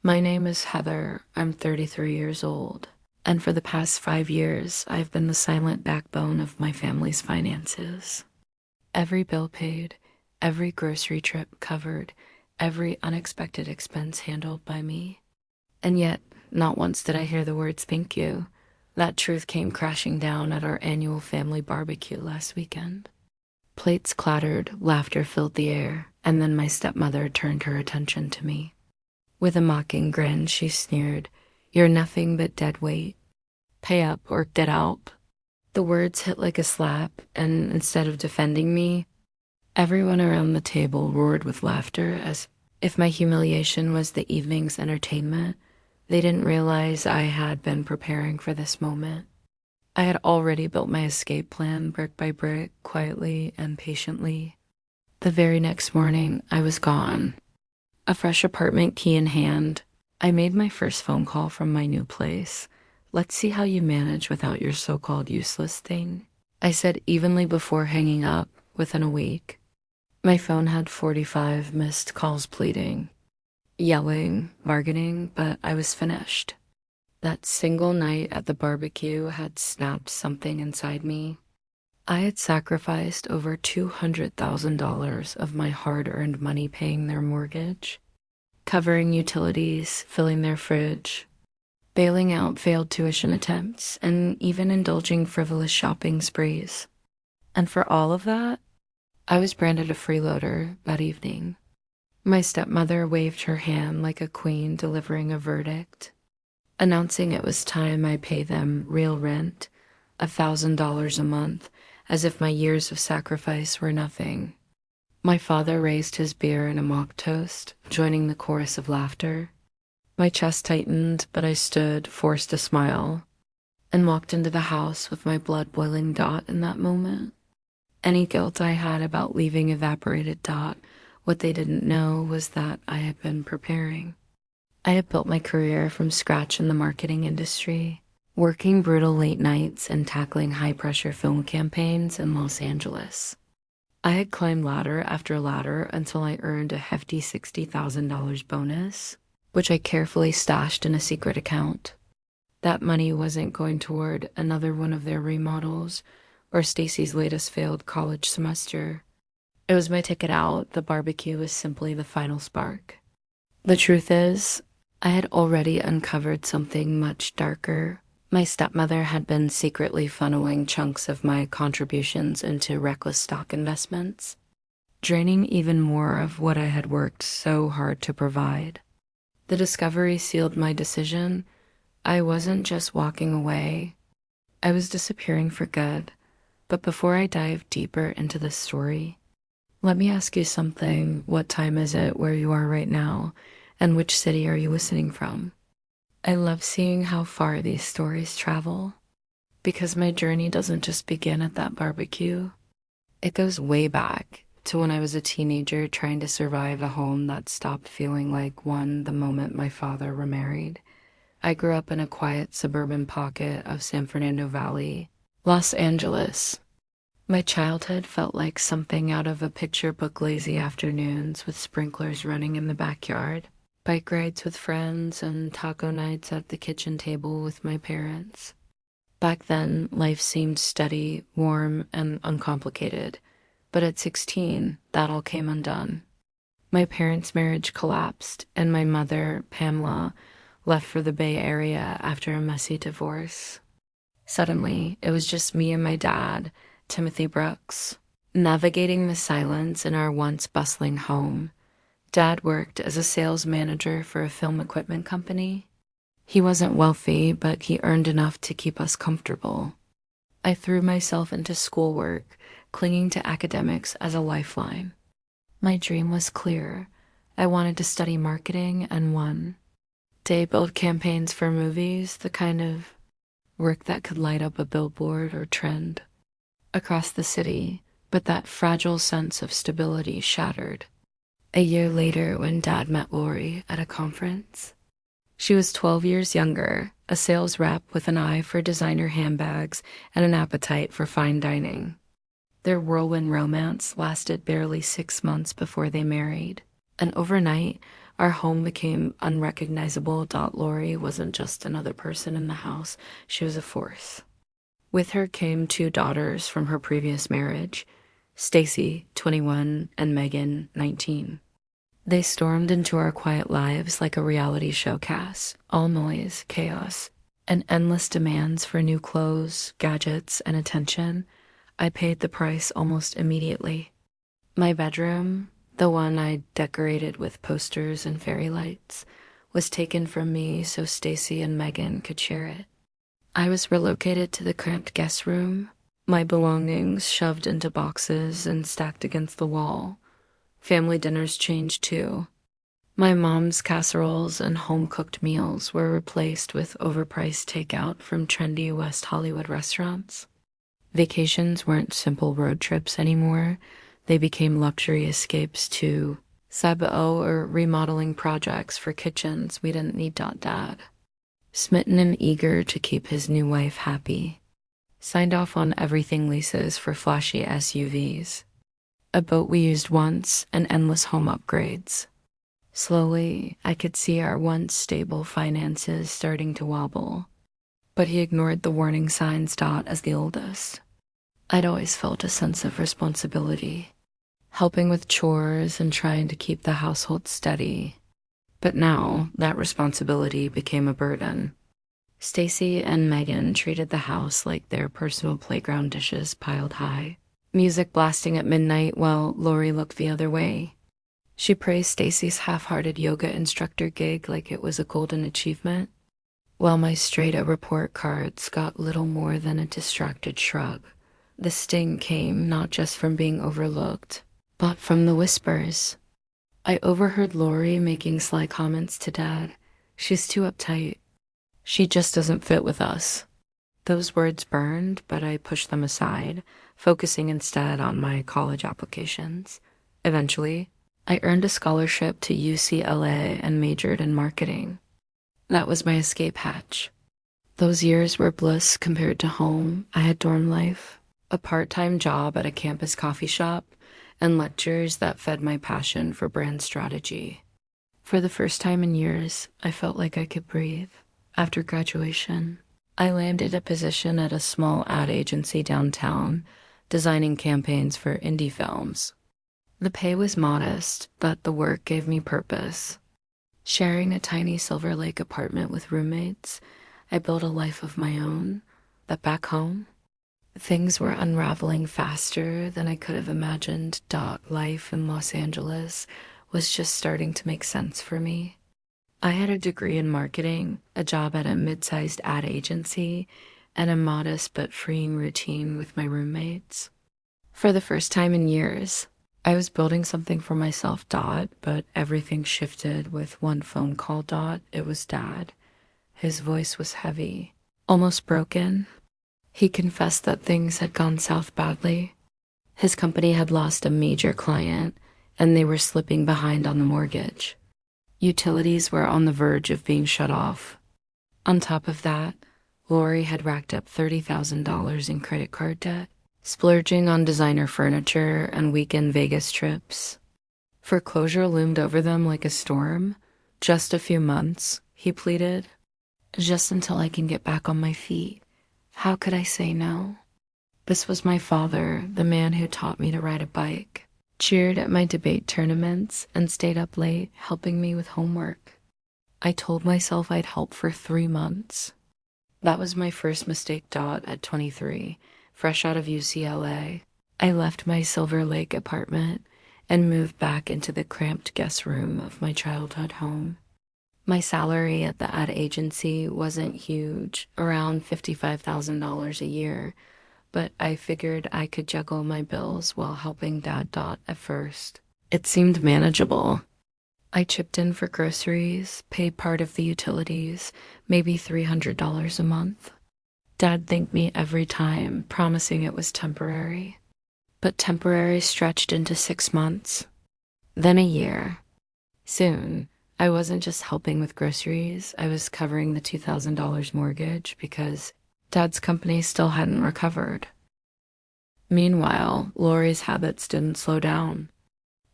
My name is Heather. I'm 33 years old. And for the past 5 years, I've been the silent backbone of my family's finances. Every bill paid, every grocery trip covered, every unexpected expense handled by me. And yet, not once did I hear the words thank you. That truth came crashing down at our annual family barbecue last weekend. Plates clattered, laughter filled the air, and then my stepmother turned her attention to me. With a mocking grin, she sneered, "You're nothing but dead weight. Pay up or get out." The words hit like a slap, and instead of defending me, everyone around the table roared with laughter as if my humiliation was the evening's entertainment. They didn't realize I had been preparing for this moment. I had already built my escape plan brick by brick, quietly and patiently. The very next morning, I was gone. A fresh apartment key in hand, I made my first phone call from my new place. "Let's see how you manage without your so-called useless thing," I said evenly before hanging up within a week. My phone had 45 missed calls pleading, yelling, bargaining, but I was finished. That single night at the barbecue had snapped something inside me. I had sacrificed over $200,000 of my hard-earned money paying their mortgage, covering utilities, filling their fridge, bailing out failed tuition attempts, and even indulging frivolous shopping sprees. And for all of that, I was branded a freeloader that evening. My stepmother waved her hand like a queen delivering a verdict, announcing it was time I pay them real rent, $1,000 a month, as if my years of sacrifice were nothing. My father raised his beer in a mock toast, joining the chorus of laughter. My chest tightened, but I stood, forced to smile, and walked into the house with my blood boiling. In that moment, any guilt I had about leaving evaporated. What they didn't know was that I had been preparing. I had built my career from scratch in the marketing industry, working brutal late nights and tackling high-pressure film campaigns in Los Angeles. I had climbed ladder after ladder until I earned a hefty $60,000 bonus, which I carefully stashed in a secret account. That money wasn't going toward another one of their remodels or Stacy's latest failed college semester. It was my ticket out. The barbecue was simply the final spark. The truth is, I had already uncovered something much darker. My stepmother had been secretly funneling chunks of my contributions into reckless stock investments, draining even more of what I had worked so hard to provide. The discovery sealed my decision. I wasn't just walking away. I was disappearing for good. But before I dive deeper into the story, let me ask you something. What time is it where you are right now? And which city are you listening from? I love seeing how far these stories travel, because my journey doesn't just begin at that barbecue. It goes way back to when I was a teenager trying to survive a home that stopped feeling like one the moment my father remarried. I grew up in a quiet suburban pocket of San Fernando Valley, Los Angeles. My childhood felt like something out of a picture book. Lazy afternoons with sprinklers running in the backyard, bike rides with friends, and taco nights at the kitchen table with my parents. Back then, life seemed steady, warm, and uncomplicated. But at 16, that all came undone. My parents' marriage collapsed, and my mother, Pamela, left for the Bay Area after a messy divorce. Suddenly, it was just me and my dad, Timothy Brooks, navigating the silence in our once bustling home. Dad worked as a sales manager for a film equipment company. He wasn't wealthy, but he earned enough to keep us comfortable. I threw myself into schoolwork, clinging to academics as a lifeline. My dream was clear. I wanted to study marketing and one day build campaigns for movies, the kind of work that could light up a billboard or trend across the city. But that fragile sense of stability shattered a year later when Dad met Lori at a conference. She was 12 years younger, a sales rep with an eye for designer handbags and an appetite for fine dining. Their whirlwind romance lasted barely 6 months before they married, and overnight, Our home became unrecognizable. Lori wasn't just another person in the house, she was a force. With her came two daughters from her previous marriage, Stacy, 21, and Megan, 19. They stormed into our quiet lives like a reality show cast, all noise, chaos, and endless demands for new clothes, gadgets, and attention. I paid the price almost immediately. My bedroom, the one I decorated with posters and fairy lights, was taken from me so Stacy and Megan could share it. I was relocated to the cramped guest room, my belongings shoved into boxes and stacked against the wall. Family dinners changed too. My mom's casseroles and home-cooked meals were replaced with overpriced takeout from trendy West Hollywood restaurants. Vacations weren't simple road trips anymore. They became luxury escapes to Sabao or remodeling projects for kitchens we didn't need. Dad, smitten and eager to keep his new wife happy, signed off on everything leases for flashy SUVs, a boat we used once, and endless home upgrades. Slowly, I could see our once stable finances starting to wobble, but he ignored the warning signs. As the oldest, I'd always felt a sense of responsibility, helping with chores and trying to keep the household steady. But now, that responsibility became a burden. Stacy and Megan treated the house like their personal playground, dishes piled high, music blasting at midnight while Lori looked the other way. She praised Stacy's half-hearted yoga instructor gig like it was a golden achievement, while my straight-A report cards got little more than a distracted shrug. The sting came not just from being overlooked, but from the whispers. I overheard Lori making sly comments to Dad. "She's too uptight. She just doesn't fit with us." Those words burned, but I pushed them aside, focusing instead on my college applications. Eventually, I earned a scholarship to UCLA and majored in marketing. That was my escape hatch. Those years were bliss compared to home. I had dorm life, a part-time job at a campus coffee shop, and lectures that fed my passion for brand strategy. For the first time in years, I felt like I could breathe. After graduation, I landed a position at a small ad agency downtown, designing campaigns for indie films. The pay was modest, but the work gave me purpose. Sharing a tiny Silver Lake apartment with roommates, I built a life of my own. But back home, things were unraveling faster than I could have imagined. Life in Los Angeles was just starting to make sense for me. I had a degree in marketing, a job at a mid-sized ad agency, and a modest but freeing routine with my roommates. For the first time in years, I was building something for myself. But everything shifted with one phone call. It was Dad. His voice was heavy, almost broken. He confessed that things had gone south badly. His company had lost a major client, and they were slipping behind on the mortgage. Utilities were on the verge of being shut off. On top of that, Lori had racked up $30,000 in credit card debt, splurging on designer furniture and weekend Vegas trips. Foreclosure loomed over them like a storm. "Just a few months," he pleaded. "Just until I can get back on my feet." How could I say no? This was my father, the man who taught me to ride a bike, cheered at my debate tournaments, and stayed up late helping me with homework. I told myself I'd help for 3 months. That was my first mistake. At 23, fresh out of UCLA, I left my Silver Lake apartment and moved back into the cramped guest room of my childhood home. My salary at the ad agency wasn't huge, around $55,000 a year, but I figured I could juggle my bills while helping Dad. At first, it seemed manageable. I chipped in for groceries, paid part of the utilities, maybe $300 a month. Dad thanked me every time, promising it was temporary. But temporary stretched into 6 months, then a year. Soon, I wasn't just helping with groceries, I was covering the $2,000 mortgage because Dad's company still hadn't recovered. Meanwhile, Lori's habits didn't slow down.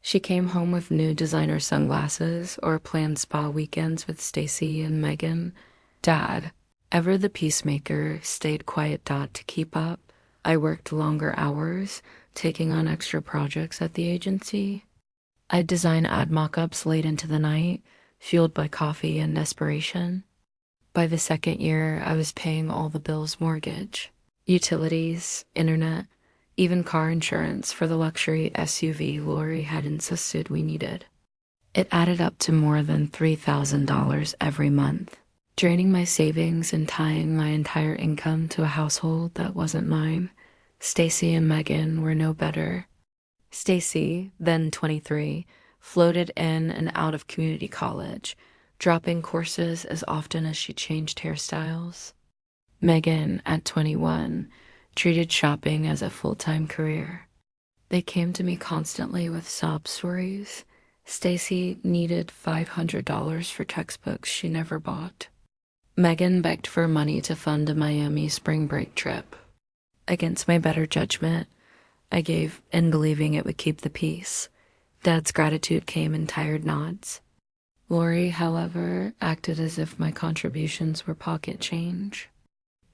She came home with new designer sunglasses or planned spa weekends with Stacy and Megan. Dad, ever the peacemaker, stayed quiet dot to keep up. I worked longer hours, taking on extra projects at the agency. I'd design ad mock-ups late into the night, fueled by coffee and desperation. By the second year, I was paying all the bills, mortgage, utilities, internet, even car insurance for the luxury SUV Lori had insisted we needed. It added up to more than $3,000 every month, draining my savings and tying my entire income to a household that wasn't mine. Stacy and Megan were no better. Stacy, then 23, floated in and out of community college, dropping courses as often as she changed hairstyles. Megan, at 21, treated shopping as a full-time career. They came to me constantly with sob stories. Stacy needed $500 for textbooks she never bought. Megan begged for money to fund a Miami spring break trip. Against my better judgment, I gave in believing it would keep the peace. Dad's gratitude came in tired nods. Lori, however, acted as if my contributions were pocket change.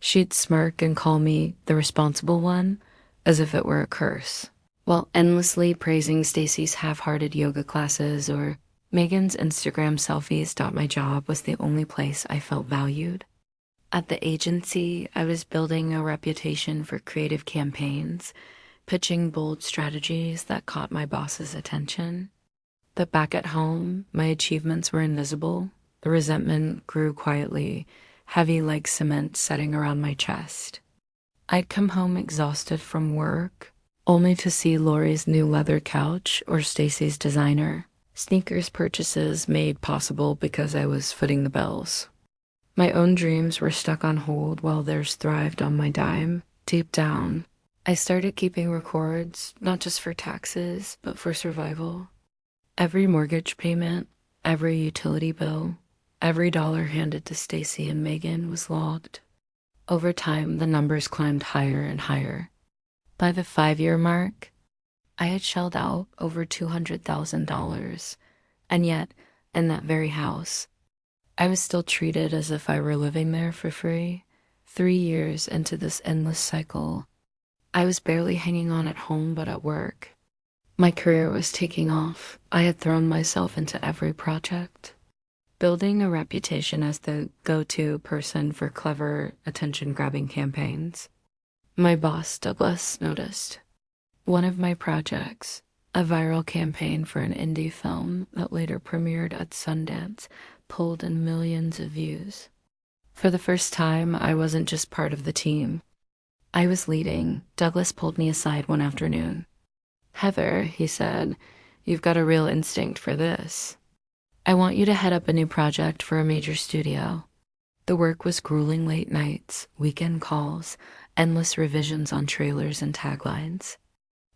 She'd smirk and call me the responsible one, as if it were a curse, while endlessly praising Stacy's half-hearted yoga classes or Megan's Instagram selfies. My job was the only place I felt valued. At the agency, I was building a reputation for creative campaigns, pitching bold strategies that caught my boss's attention. But back at home, my achievements were invisible. The resentment grew quietly, heavy like cement setting around my chest. I'd come home exhausted from work, only to see Lori's new leather couch or Stacy's designer sneakers purchases made possible because I was footing the bills. My own dreams were stuck on hold while theirs thrived on my dime. Deep down, I started keeping records, not just for taxes, but for survival. Every mortgage payment, every utility bill, every dollar handed to Stacy and Megan was logged. Over time, the numbers climbed higher and higher. By the 5-year mark, I had shelled out over $200,000, and yet, in that very house, I was still treated as if I were living there for free. 3 years into this endless cycle, I was barely hanging on at home but at work. My career was taking off. I had thrown myself into every project, building a reputation as the go-to person for clever, attention-grabbing campaigns. My boss, Douglas, noticed. One of my projects, a viral campaign for an indie film that later premiered at Sundance, pulled in millions of views. For the first time, I wasn't just part of the team. I was leading. Douglas pulled me aside one afternoon. "Heather," he said, "you've got a real instinct for this. I want you to head up a new project for a major studio." The work was grueling late nights, weekend calls, endless revisions on trailers and taglines.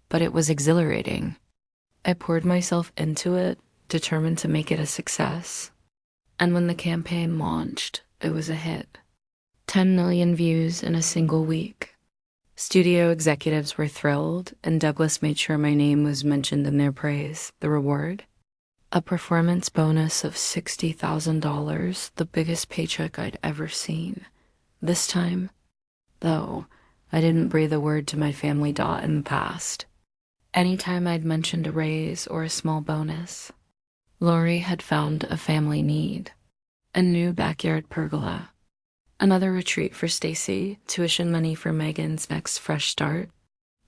But it was exhilarating. I poured myself into it, determined to make it a success. And when the campaign launched, it was a hit. 10 million views in a single week. Studio executives were thrilled, and Douglas made sure my name was mentioned in their praise. The reward? A performance bonus of $60,000, the biggest paycheck I'd ever seen. This time, though, I didn't breathe a word to my family in the past. Anytime I'd mentioned a raise or a small bonus, Lori had found a family need. A new backyard pergola. Another retreat for Stacy, tuition money for Megan's next fresh start.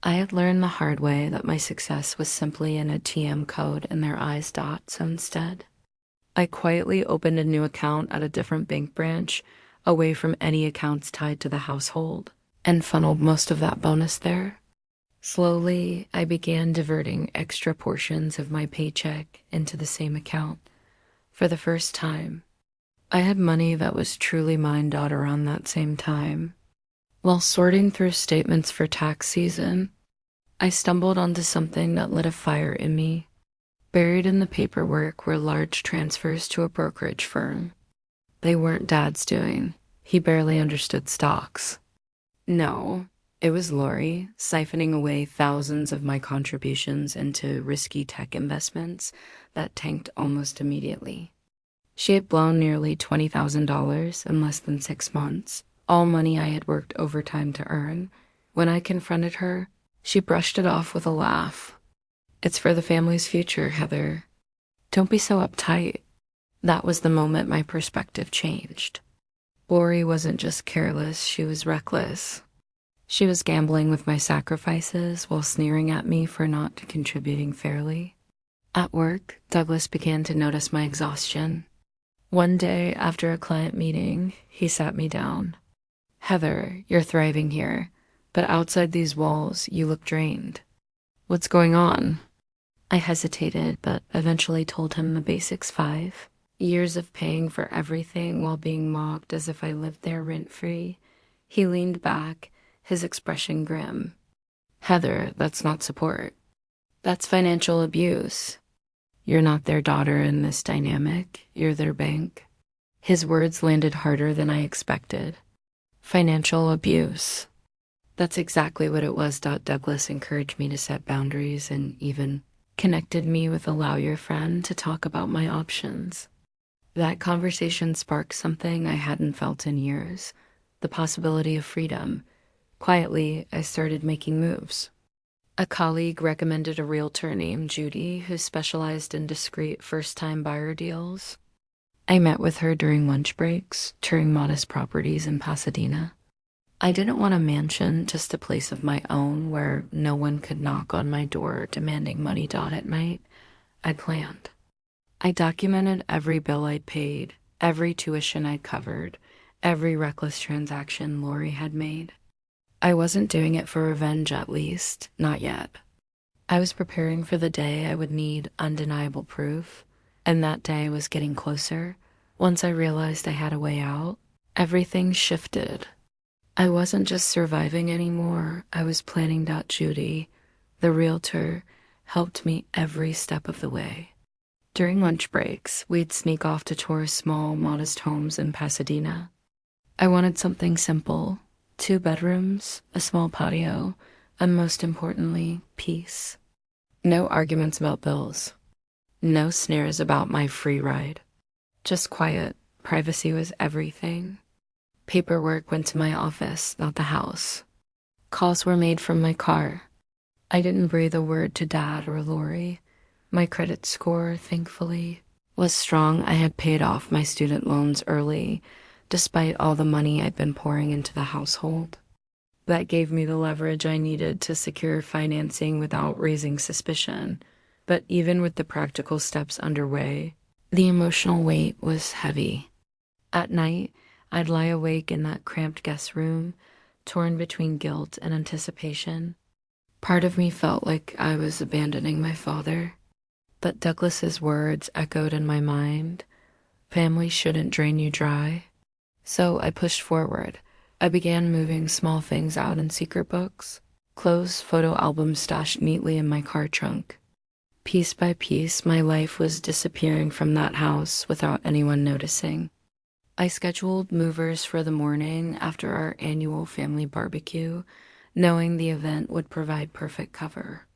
I had learned the hard way that my success was simply an ATM code in their eyes. So instead, I quietly opened a new account at a different bank branch, away from any accounts tied to the household, and funneled most of that bonus there. Slowly, I began diverting extra portions of my paycheck into the same account. For the first time, I had money that was truly mine. Around that same time, while sorting through statements for tax season, I stumbled onto something that lit a fire in me. Buried in the paperwork were large transfers to a brokerage firm. They weren't Dad's doing. He barely understood stocks. No, It was Lori siphoning away thousands of my contributions into risky tech investments that tanked almost immediately. She had blown nearly $20,000 in less than 6 months, all money I had worked overtime to earn. When I confronted her, she brushed it off with a laugh. "It's for the family's future, Heather. Don't be so uptight." That was the moment my perspective changed. Lori wasn't just careless, she was reckless. She was gambling with my sacrifices while sneering at me for not contributing fairly. At work, Douglas began to notice my exhaustion. One day, after a client meeting, he sat me down. "Heather, you're thriving here, but outside these walls, you look drained. What's going on?" I hesitated, but eventually told him the basics 5 years of paying for everything while being mocked as if I lived there rent-free. He leaned back, his expression grim. "Heather, that's not support. That's financial abuse. You're not their daughter in this dynamic, you're their bank." His words landed harder than I expected. Financial abuse. That's exactly what it was. Douglas encouraged me to set boundaries and even connected me with a lawyer friend to talk about my options. That conversation sparked something I hadn't felt in years, the possibility of freedom. Quietly, I started making moves. A colleague recommended a realtor named Judy who specialized in discreet first-time buyer deals. I met with her during lunch breaks, touring modest properties in Pasadena. I didn't want a mansion, just a place of my own where no one could knock on my door demanding money at night. I planned. I documented every bill I'd paid, every tuition I'd covered, every reckless transaction Lori had made. I wasn't doing it for revenge, at least, not yet. I was preparing for the day I would need undeniable proof, and that day was getting closer. Once I realized I had a way out, everything shifted. I wasn't just surviving anymore, I was planning. Judy, the realtor, helped me every step of the way. During lunch breaks, we'd sneak off to tour small, modest homes in Pasadena. I wanted something simple: 2 bedrooms, a small patio, and most importantly, peace. No arguments about bills. No sneers about my free ride. Just quiet. Privacy was everything. Paperwork went to my office, not the house. Calls were made from my car. I didn't breathe a word to Dad or Lori. My credit score, thankfully, was strong. I had paid off my student loans early, despite all the money I'd been pouring into the household. That gave me the leverage I needed to secure financing without raising suspicion. But even with the practical steps underway, the emotional weight was heavy. At night, I'd lie awake in that cramped guest room, torn between guilt and anticipation. Part of me felt like I was abandoning my father, but Douglas's words echoed in my mind. Family shouldn't drain you dry. So I pushed forward. I began moving small things out in secret books, clothes, photo albums stashed neatly in my car trunk. Piece by piece, my life was disappearing from that house without anyone noticing. I scheduled movers for the morning after our annual family barbecue, knowing the event would provide perfect cover.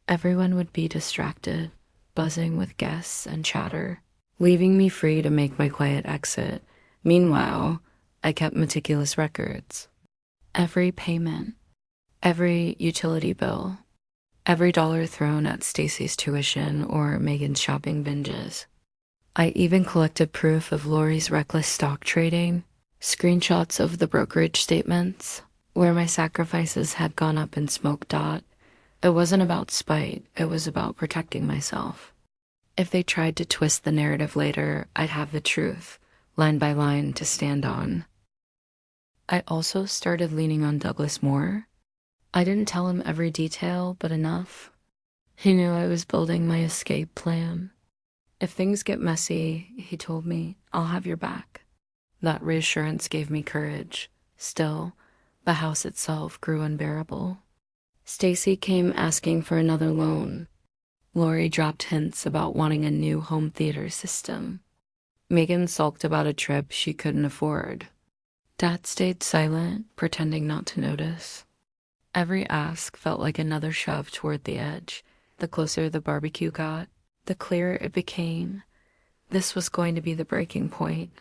Everyone would be distracted, buzzing with guests and chatter, leaving me free to make my quiet exit. Meanwhile, I kept meticulous records. Every payment, every utility bill, every dollar thrown at Stacy's tuition or Megan's shopping binges. I even collected proof of Lori's reckless stock trading, screenshots of the brokerage statements, where my sacrifices had gone up in smoke. It wasn't about spite, it was about protecting myself. If they tried to twist the narrative later, I'd have the truth, line by line, to stand on. I also started leaning on Douglas more. I didn't tell him every detail, but enough. He knew I was building my escape plan. If things get messy, he told me, I'll have your back. That reassurance gave me courage. Still, the house itself grew unbearable. Stacy came asking for another loan. Lori dropped hints about wanting a new home theater system. Megan sulked about a trip she couldn't afford. Dad stayed silent, pretending not to notice. Every ask felt like another shove toward the edge. The closer the barbecue got, the clearer it became. This was going to be the breaking point.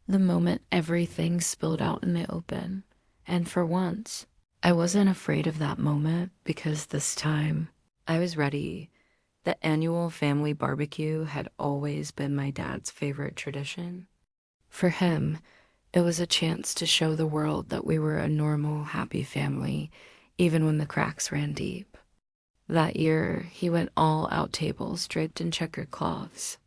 The moment everything spilled out in the open. And for once, I wasn't afraid of that moment because this time I was ready. The annual family barbecue had always been my dad's favorite tradition. For him, it was a chance to show the world that we were a normal, happy family, even when the cracks ran deep. That year, he went all out tables draped in checkered cloths,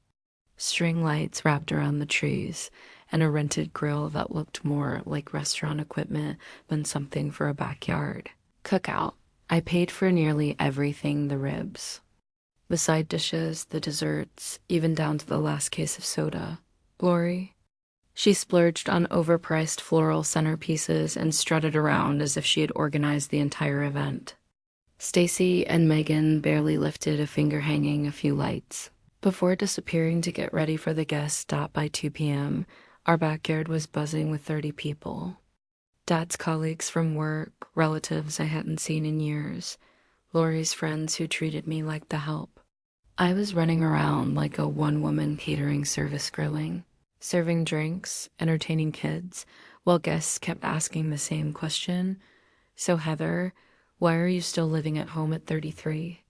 string lights wrapped around the trees, and a rented grill that looked more like restaurant equipment than something for a backyard. Cookout. I paid for nearly everything, the ribs, the side dishes, the desserts, even down to the last case of soda. Lori? She splurged on overpriced floral centerpieces and strutted around as if she had organized the entire event. Stacy and Megan barely lifted a finger hanging a few lights. Before disappearing to get ready for the guest stop by 2 p.m., our backyard was buzzing with 30 people. Dad's colleagues from work, relatives I hadn't seen in years, Lori's friends who treated me like the help. I was running around like a one-woman catering service grilling, serving drinks, entertaining kids, while guests kept asking the same question. So Heather, why are you still living at home at 33?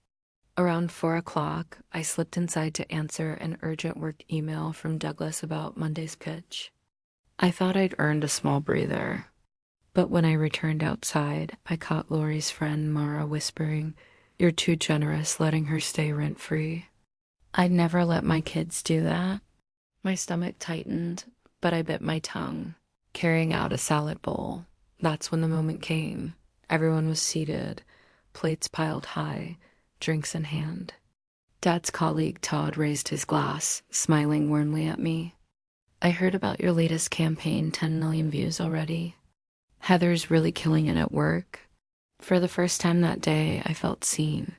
Around 4 o'clock, I slipped inside to answer an urgent work email from Douglas about Monday's pitch. I thought I'd earned a small breather, but when I returned outside, I caught Lori's friend Mara whispering, "You're too generous letting her stay rent-free." I'd never let my kids do that. My stomach tightened, but I bit my tongue, carrying out a salad bowl. That's when the moment came. Everyone was seated, plates piled high, drinks in hand. Dad's colleague Todd raised his glass, smiling warmly at me. "I heard about your latest campaign, 10 million views already. Heather's really killing it at work." For the first time that day, I felt seen.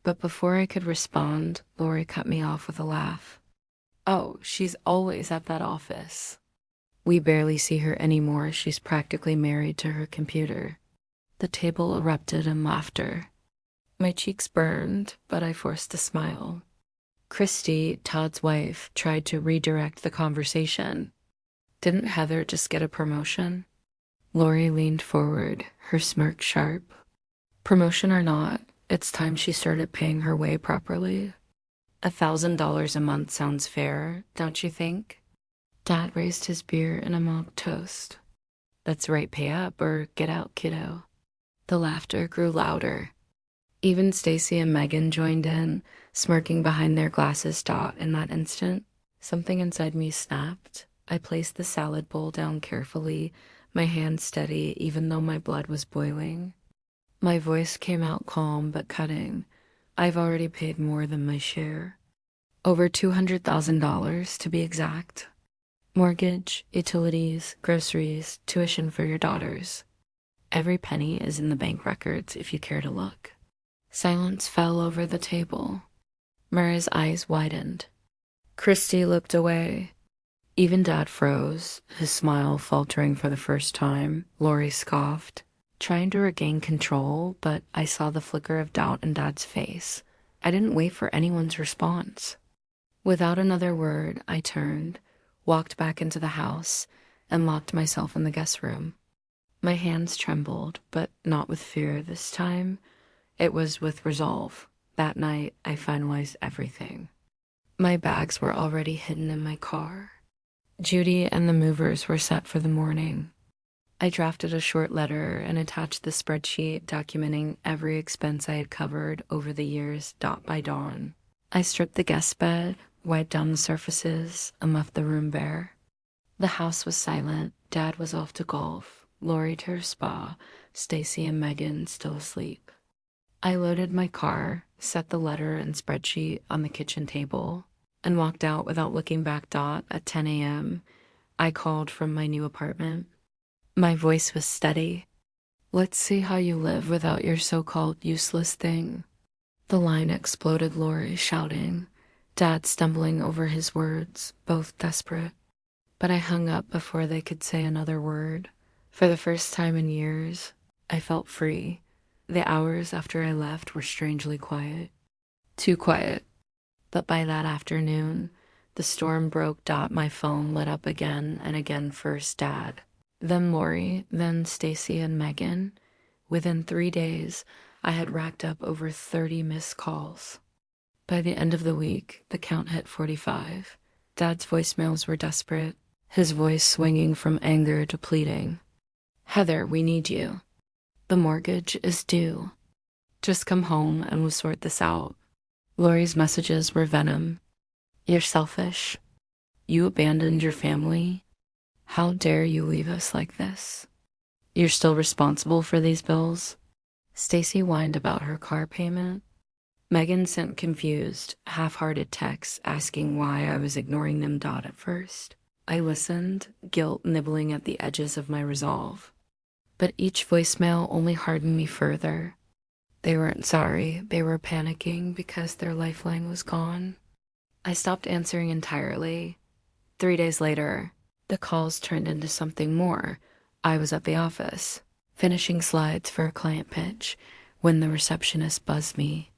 But before I could respond, Lori cut me off with a laugh. "Oh, she's always at that office. We barely see her anymore. She's practically married to her computer." The table erupted in laughter. My cheeks burned, but I forced a smile. Christy, Todd's wife, tried to redirect the conversation. "Didn't Heather just get a promotion?" Lori leaned forward, her smirk sharp. "Promotion or not, it's time she started paying her way properly. $1,000 a month sounds fair, don't you think?" Dad raised his beer in a mock toast. "That's right, pay up or get out, kiddo." The laughter grew louder. Even Stacy and Megan joined in, smirking behind their glasses. In that instant, something inside me snapped. I placed the salad bowl down carefully, my hand steady even though my blood was boiling. My voice came out calm but cutting. "I've already paid more than my share. Over $200,000 to be exact. Mortgage, utilities, groceries, tuition for your daughters. Every penny is in the bank records if you care to look." Silence fell over the table. Mara's eyes widened. Christy looked away. Even Dad froze, his smile faltering for the first time. Lori scoffed, trying to regain control, but I saw the flicker of doubt in Dad's face. I didn't wait for anyone's response. Without another word, I turned, walked back into the house, and locked myself in the guest room. My hands trembled, but not with fear this time. It was with resolve. That night, I finalized everything. My bags were already hidden in my car. Judy and the movers were set for the morning. I drafted a short letter and attached the spreadsheet documenting every expense I had covered over the years, dot by dawn. I stripped the guest bed, wiped down the surfaces, and left the room bare. The house was silent. Dad was off to golf, Lori to her spa, Stacy and Megan still asleep. I loaded my car, set the letter and spreadsheet on the kitchen table, and walked out without looking back. At 10 a.m., I called from my new apartment. My voice was steady. "Let's see how you live without your so-called useless thing." The line exploded, Lori shouting, Dad stumbling over his words, both desperate. But I hung up before they could say another word. For the first time in years, I felt free. The hours after I left were strangely quiet. Too quiet. But by that afternoon, the storm broke. My phone lit up again and again. First Dad, then Lori, then Stacy and Megan. Within 3 days, I had racked up over 30 missed calls. By the end of the week, the count hit 45. Dad's voicemails were desperate, his voice swinging from anger to pleading. Heather, we need you. The mortgage is due. Just come home and we'll sort this out. Lori's messages were venom. You're selfish. You abandoned your family. How dare you leave us like this? You're still responsible for these bills? Stacy whined about her car payment. Megan sent confused, half-hearted texts asking why I was ignoring them. At first, I listened, guilt nibbling at the edges of my resolve. But each voicemail only hardened me further. They weren't sorry, they were panicking because their lifeline was gone. I stopped answering entirely. 3 days later, the calls turned into something more. I was at the office, finishing slides for a client pitch, when the receptionist buzzed me.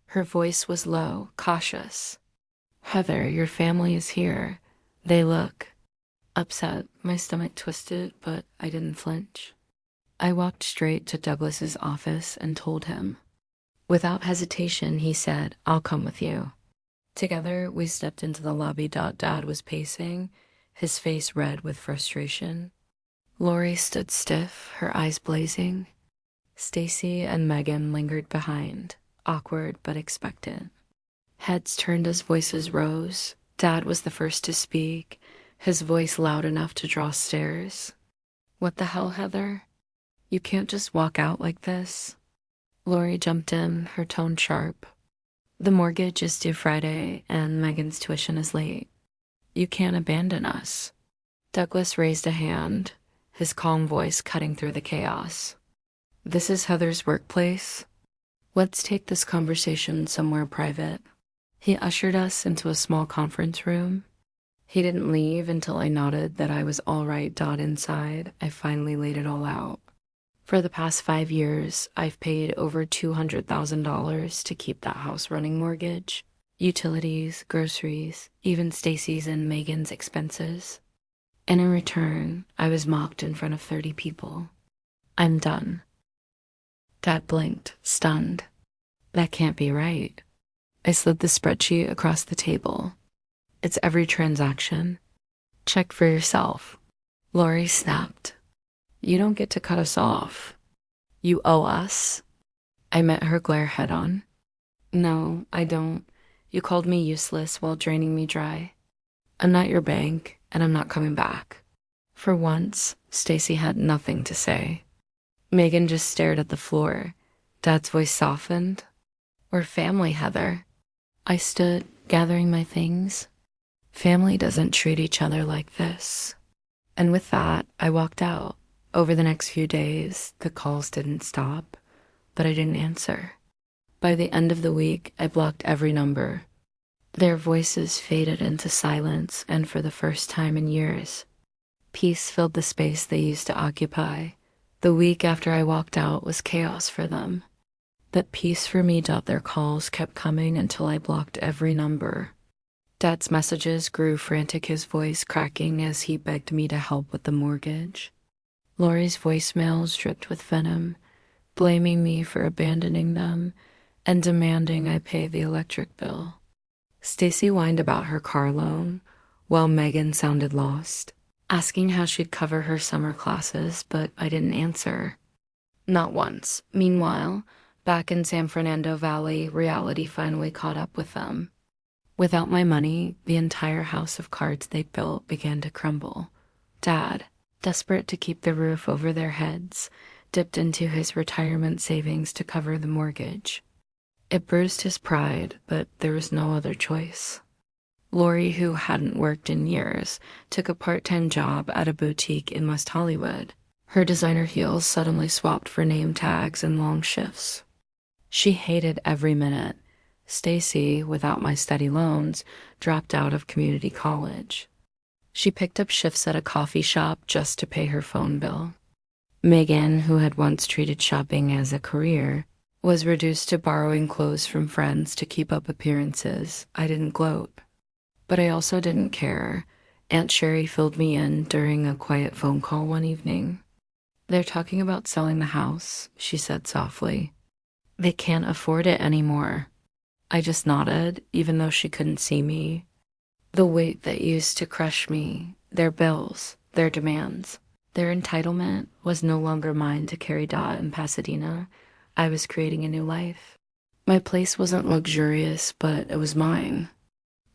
Her voice was low, cautious. Heather, your family is here. They look upset. My stomach twisted, but I didn't flinch. I walked straight to Douglas's office and told him. Without hesitation, he said, I'll come with you. Together, we stepped into the lobby. Dad was pacing, his face red with frustration. Lori stood stiff, her eyes blazing. Stacy and Megan lingered behind, awkward but expectant. Heads turned as voices rose. Dad was the first to speak, his voice loud enough to draw stares. What the hell, Heather? You can't just walk out like this. Lori jumped in, her tone sharp. The mortgage is due Friday, and Megan's tuition is late. You can't abandon us. Douglas raised a hand, his calm voice cutting through the chaos. This is Heather's workplace. Let's take this conversation somewhere private. He ushered us into a small conference room. He didn't leave until I nodded that I was all right. Inside, I finally laid it all out. For the past 5 years, I've paid over $200,000 to keep that house running mortgage, utilities, groceries, even Stacy's and Megan's expenses. And in return, I was mocked in front of 30 people. I'm done. Dad blinked, stunned. That can't be right. I slid the spreadsheet across the table. It's every transaction. Check for yourself. Lori snapped. You don't get to cut us off. You owe us. I met her glare head on. No, I don't. You called me useless while draining me dry. I'm not your bank, and I'm not coming back. For once, Stacy had nothing to say. Megan just stared at the floor. Dad's voice softened. We're family, Heather. I stood, gathering my things. Family doesn't treat each other like this. And with that, I walked out. Over the next few days, the calls didn't stop, but I didn't answer. By the end of the week, I blocked every number. Their voices faded into silence, and for the first time in years, peace filled the space they used to occupy. The week after I walked out was chaos for them. But peace for me. Their calls kept coming until I blocked every number. Dad's messages grew frantic, his voice cracking as he begged me to help with the mortgage. Lori's voicemails dripped with venom, blaming me for abandoning them and demanding I pay the electric bill. Stacy whined about her car loan, while Megan sounded lost, asking how she'd cover her summer classes, but I didn't answer. Not once. Meanwhile, back in San Fernando Valley, reality finally caught up with them. Without my money, the entire house of cards they built began to crumble. Dad, desperate to keep the roof over their heads, dipped into his retirement savings to cover the mortgage. It bruised his pride, but there was no other choice. Lori, who hadn't worked in years, took a part-time job at a boutique in West Hollywood. Her designer heels suddenly swapped for name tags and long shifts. She hated every minute. Stacy, without my steady loans, dropped out of community college. She picked up shifts at a coffee shop just to pay her phone bill. Megan, who had once treated shopping as a career, was reduced to borrowing clothes from friends to keep up appearances. I didn't gloat, but I also didn't care. Aunt Sherry filled me in during a quiet phone call one evening. "They're talking about selling the house," she said softly. "They can't afford it anymore." I just nodded, even though she couldn't see me. The weight that used to crush me, their bills, their demands, their entitlement was no longer mine to carry. In Pasadena, I was creating a new life. My place wasn't luxurious, but it was mine.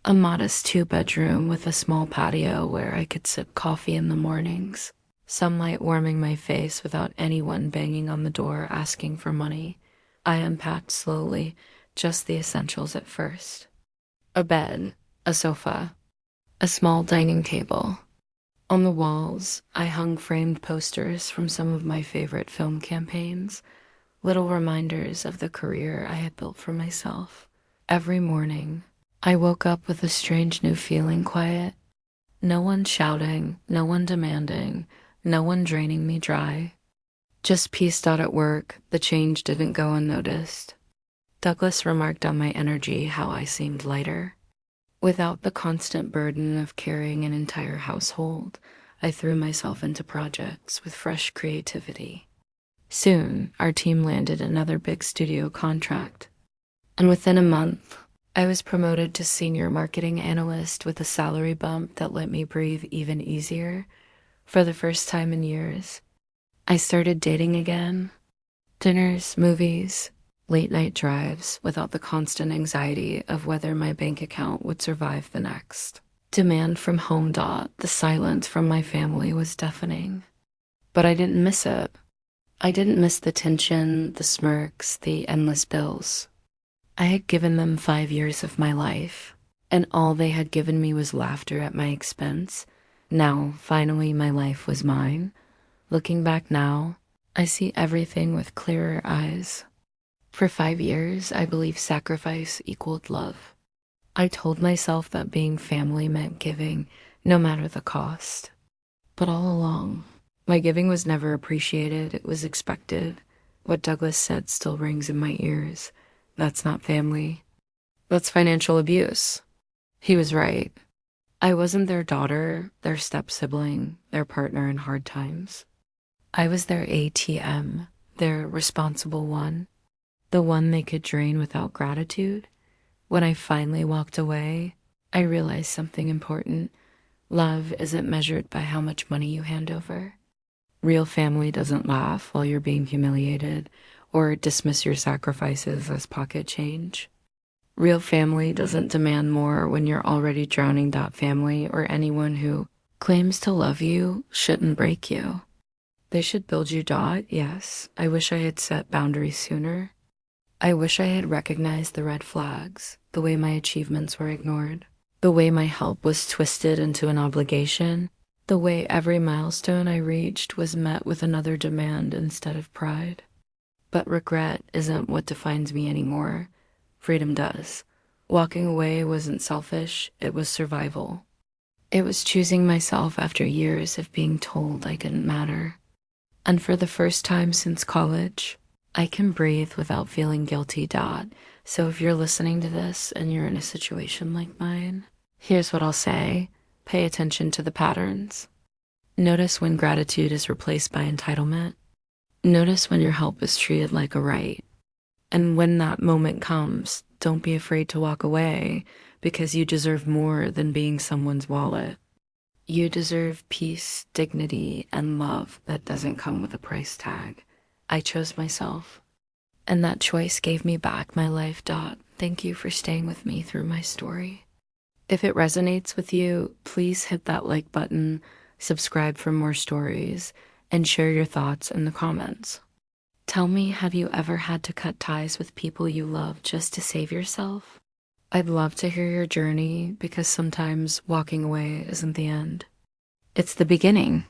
A modest two-bedroom with a small patio where I could sip coffee in the mornings, sunlight warming my face without anyone banging on the door asking for money. I unpacked slowly, just the essentials at first. A bed, a sofa, a small dining table. On the walls, I hung framed posters from some of my favorite film campaigns, little reminders of the career I had built for myself. Every morning, I woke up with a strange new feeling. Quiet. No one shouting, no one demanding, no one draining me dry. Just peace. At work, the change didn't go unnoticed. Douglas remarked on my energy, how I seemed lighter. Without the constant burden of carrying an entire household, I threw myself into projects with fresh creativity. Soon, our team landed another big studio contract, and within a month, I was promoted to senior marketing analyst with a salary bump that let me breathe even easier. For the first time in years, I started dating again. Dinners, movies, late night drives without the constant anxiety of whether my bank account would survive the next. Demand from home. The silence from my family was deafening. But I didn't miss it. I didn't miss the tension, the smirks, the endless bills. I had given them 5 years of my life, and all they had given me was laughter at my expense. Now, finally, my life was mine. Looking back now, I see everything with clearer eyes. For 5 years, I believed sacrifice equaled love. I told myself that being family meant giving, no matter the cost. But all along, my giving was never appreciated, it was expected. What Douglas said still rings in my ears. That's not family. That's financial abuse. He was right. I wasn't their daughter, their step-sibling, their partner in hard times. I was their ATM, their responsible one, the one they could drain without gratitude. When I finally walked away, I realized something important. Love isn't measured by how much money you hand over. Real family doesn't laugh while you're being humiliated or dismiss your sacrifices as pocket change. Real family doesn't demand more when you're already drowning. Family, or anyone who claims to love you, shouldn't break you. They should build you. Yes, I wish I had set boundaries sooner. I wish I had recognized the red flags, the way my achievements were ignored, the way my help was twisted into an obligation, the way every milestone I reached was met with another demand instead of pride. But regret isn't what defines me anymore. Freedom does. Walking away wasn't selfish, it was survival. It was choosing myself after years of being told I didn't matter. And for the first time since college, I can breathe without feeling guilty. So if you're listening to this and you're in a situation like mine, here's what I'll say. Pay attention to the patterns. Notice when gratitude is replaced by entitlement. Notice when your help is treated like a right. And when that moment comes, don't be afraid to walk away, because you deserve more than being someone's wallet. You deserve peace, dignity, and love that doesn't come with a price tag. I chose myself, and that choice gave me back my life. Thank you for staying with me through my story. If it resonates with you, please hit that like button, subscribe for more stories, and share your thoughts in the comments. Tell me, have you ever had to cut ties with people you love just to save yourself? I'd love to hear your journey, because sometimes walking away isn't the end. It's the beginning.